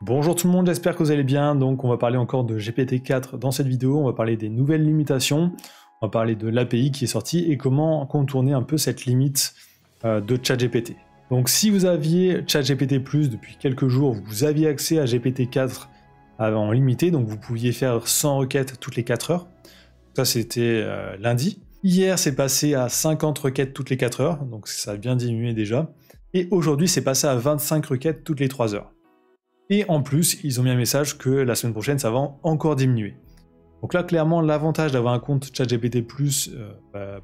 Bonjour tout le monde, j'espère que vous allez bien. Donc on va parler encore de GPT-4 dans cette vidéo, on va parler des nouvelles limitations, on va parler de l'API qui est sortie et comment contourner un peu cette limite de ChatGPT. Donc si vous aviez ChatGPT+, depuis quelques jours, vous aviez accès à GPT-4 en limité, donc vous pouviez faire 100 requêtes toutes les 4 heures. Ça c'était lundi. Hier c'est passé à 50 requêtes toutes les 4 heures, donc ça a bien diminué déjà. Et aujourd'hui c'est passé à 25 requêtes toutes les 3 heures. Et en plus, ils ont mis un message que la semaine prochaine, ça va encore diminuer. Donc là, clairement, l'avantage d'avoir un compte ChatGPT+,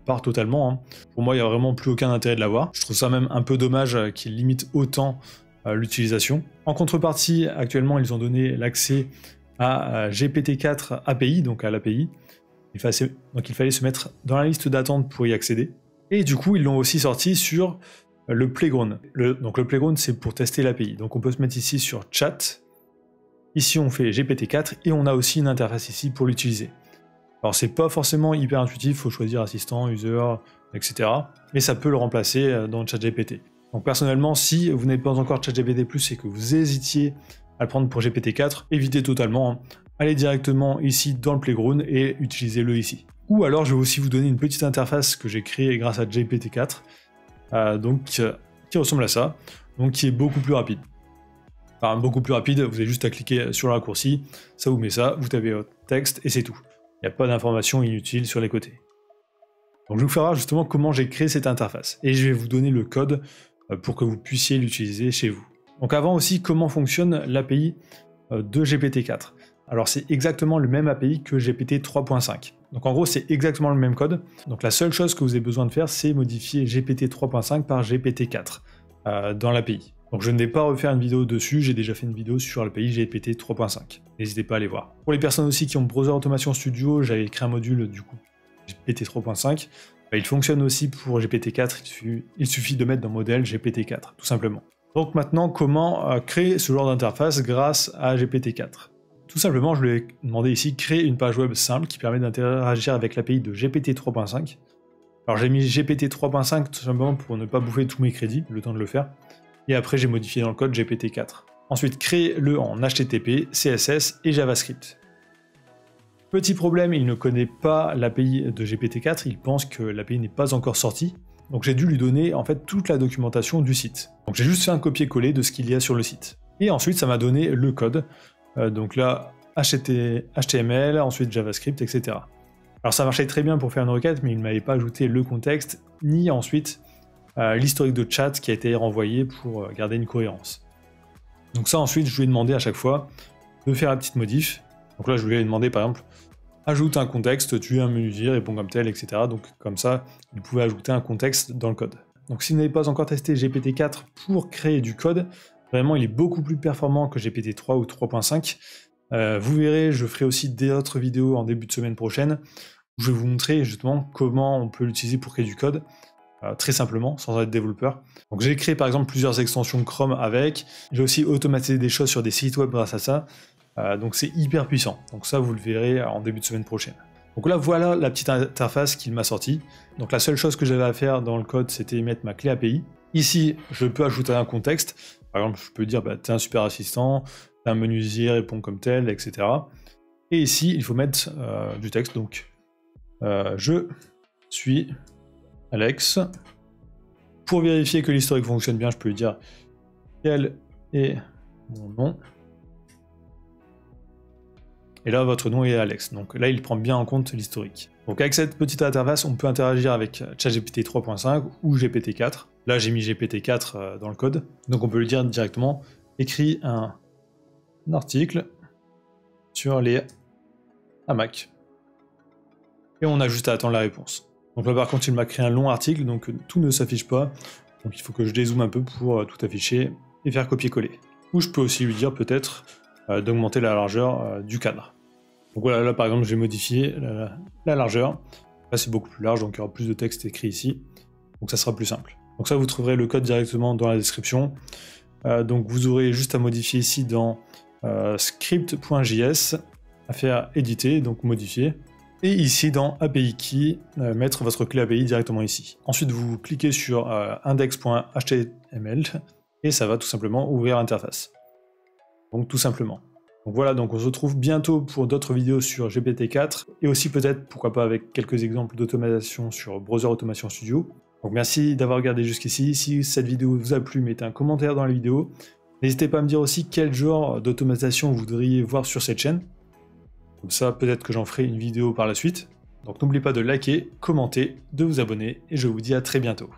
part totalement. Hein. Pour moi, il n'y a vraiment plus aucun intérêt de l'avoir. Je trouve ça même un peu dommage qu'ils limitent autant l'utilisation. En contrepartie, actuellement, ils ont donné l'accès à GPT-4 API, donc à l'API. Donc il fallait se mettre dans la liste d'attente pour y accéder. Et du coup, ils l'ont aussi sorti sur le Playground. Donc le Playground, c'est pour tester l'API. Donc on peut se mettre ici sur Chat. Ici, on fait GPT-4 et on a aussi une interface ici pour l'utiliser. Alors c'est pas forcément hyper intuitif, il faut choisir assistant, user, etc. Mais ça peut le remplacer dans ChatGPT. Donc personnellement, si vous n'avez pas encore ChatGPT+, et que vous hésitiez à le prendre pour GPT-4, évitez totalement. Hein. Allez directement ici dans le Playground et utilisez-le ici. Ou alors, je vais aussi vous donner une petite interface que j'ai créée grâce à GPT-4. Qui ressemble à ça, donc qui est beaucoup plus rapide. Enfin, beaucoup plus rapide, vous avez juste à cliquer sur le raccourci, ça vous met ça, vous tapez votre texte et c'est tout. Il n'y a pas d'informations inutiles sur les côtés. Donc je vais vous faire voir justement comment j'ai créé cette interface et je vais vous donner le code pour que vous puissiez l'utiliser chez vous. Donc avant aussi, comment fonctionne l'API de GPT-4. Alors c'est exactement le même API que GPT 3.5. Donc en gros c'est exactement le même code. Donc la seule chose que vous avez besoin de faire c'est modifier GPT 3.5 par GPT 4 dans l'API. Donc je ne vais pas refaire une vidéo dessus, j'ai déjà fait une vidéo sur l'API GPT 3.5. N'hésitez pas à aller voir. Pour les personnes aussi qui ont Browser Automation Studio, j'avais créé un module du coup GPT 3.5. Il fonctionne aussi pour GPT 4, il suffit de mettre dans modèle GPT 4 tout simplement. Donc maintenant comment créer ce genre d'interface grâce à GPT 4. Tout simplement, je lui ai demandé ici créer une page web simple qui permet d'interagir avec l'API de GPT 3.5. Alors j'ai mis GPT 3.5 tout simplement pour ne pas bouffer tous mes crédits, le temps de le faire. Et après j'ai modifié dans le code GPT 4. Ensuite, créez-le en HTTP, CSS et JavaScript. Petit problème, il ne connaît pas l'API de GPT 4, il pense que l'API n'est pas encore sortie. Donc j'ai dû lui donner en fait toute la documentation du site. Donc j'ai juste fait un copier-coller de ce qu'il y a sur le site. Et ensuite ça m'a donné le code. Donc là, HTML, ensuite JavaScript, etc. Alors ça marchait très bien pour faire une requête, mais il ne m'avait pas ajouté le contexte, ni ensuite l'historique de chat qui a été renvoyé pour garder une cohérence. Donc ça ensuite, je lui ai demandé à chaque fois de faire la petite modif. Donc là, je lui ai demandé par exemple, ajoute un contexte, tu es un menuisier, réponds comme tel, etc. Donc comme ça, il pouvait ajouter un contexte dans le code. Donc si vous n'avez pas encore testé GPT-4 pour créer du code, vraiment, il est beaucoup plus performant que GPT-3 ou 3.5. Vous verrez, je ferai aussi d'autres vidéos en début de semaine prochaine où je vais vous montrer justement comment on peut l'utiliser pour créer du code, très simplement, sans être développeur. Donc j'ai créé par exemple plusieurs extensions Chrome avec, j'ai aussi automatisé des choses sur des sites web grâce à ça, donc c'est hyper puissant. Donc ça, vous le verrez en début de semaine prochaine. Donc là, voilà la petite interface qu'il m'a sortie. Donc la seule chose que j'avais à faire dans le code, c'était mettre ma clé API. Ici, je peux ajouter un contexte. Par exemple, je peux dire, t'es un super assistant, t'es un menuisier, réponds comme tel, etc. Et ici, il faut mettre du texte. Donc, je suis Alex. Pour vérifier que l'historique fonctionne bien, je peux lui dire quel est mon nom. Et là, votre nom est Alex. Donc là, il prend bien en compte l'historique. Donc avec cette petite interface, on peut interagir avec ChatGPT 3.5 ou GPT-4. Là, j'ai mis GPT-4 dans le code. Donc on peut lui dire directement, écris un article sur les hamacs. Et on a juste à attendre la réponse. Donc là, par contre, il m'a créé un long article, donc tout ne s'affiche pas. Donc il faut que je dézoome un peu pour tout afficher et faire copier-coller. Ou je peux aussi lui dire peut-être d'augmenter la largeur du cadre. Donc voilà, là par exemple j'ai modifié la largeur. Là c'est beaucoup plus large, donc il y aura plus de texte écrit ici. Donc ça sera plus simple. Donc ça vous trouverez le code directement dans la description. Donc vous aurez juste à modifier ici dans script.js, à faire éditer, donc modifier. Et ici dans API Key, mettre votre clé API directement ici. Ensuite vous cliquez sur index.html et ça va tout simplement ouvrir l'interface. Donc tout simplement. Donc voilà, donc on se retrouve bientôt pour d'autres vidéos sur GPT-4 et aussi peut-être, pourquoi pas, avec quelques exemples d'automatisation sur Browser Automation Studio. Donc merci d'avoir regardé jusqu'ici. Si cette vidéo vous a plu, mettez un commentaire dans la vidéo. N'hésitez pas à me dire aussi quel genre d'automatisation vous voudriez voir sur cette chaîne. Comme ça, peut-être que j'en ferai une vidéo par la suite. Donc n'oubliez pas de liker, commenter, de vous abonner et je vous dis à très bientôt.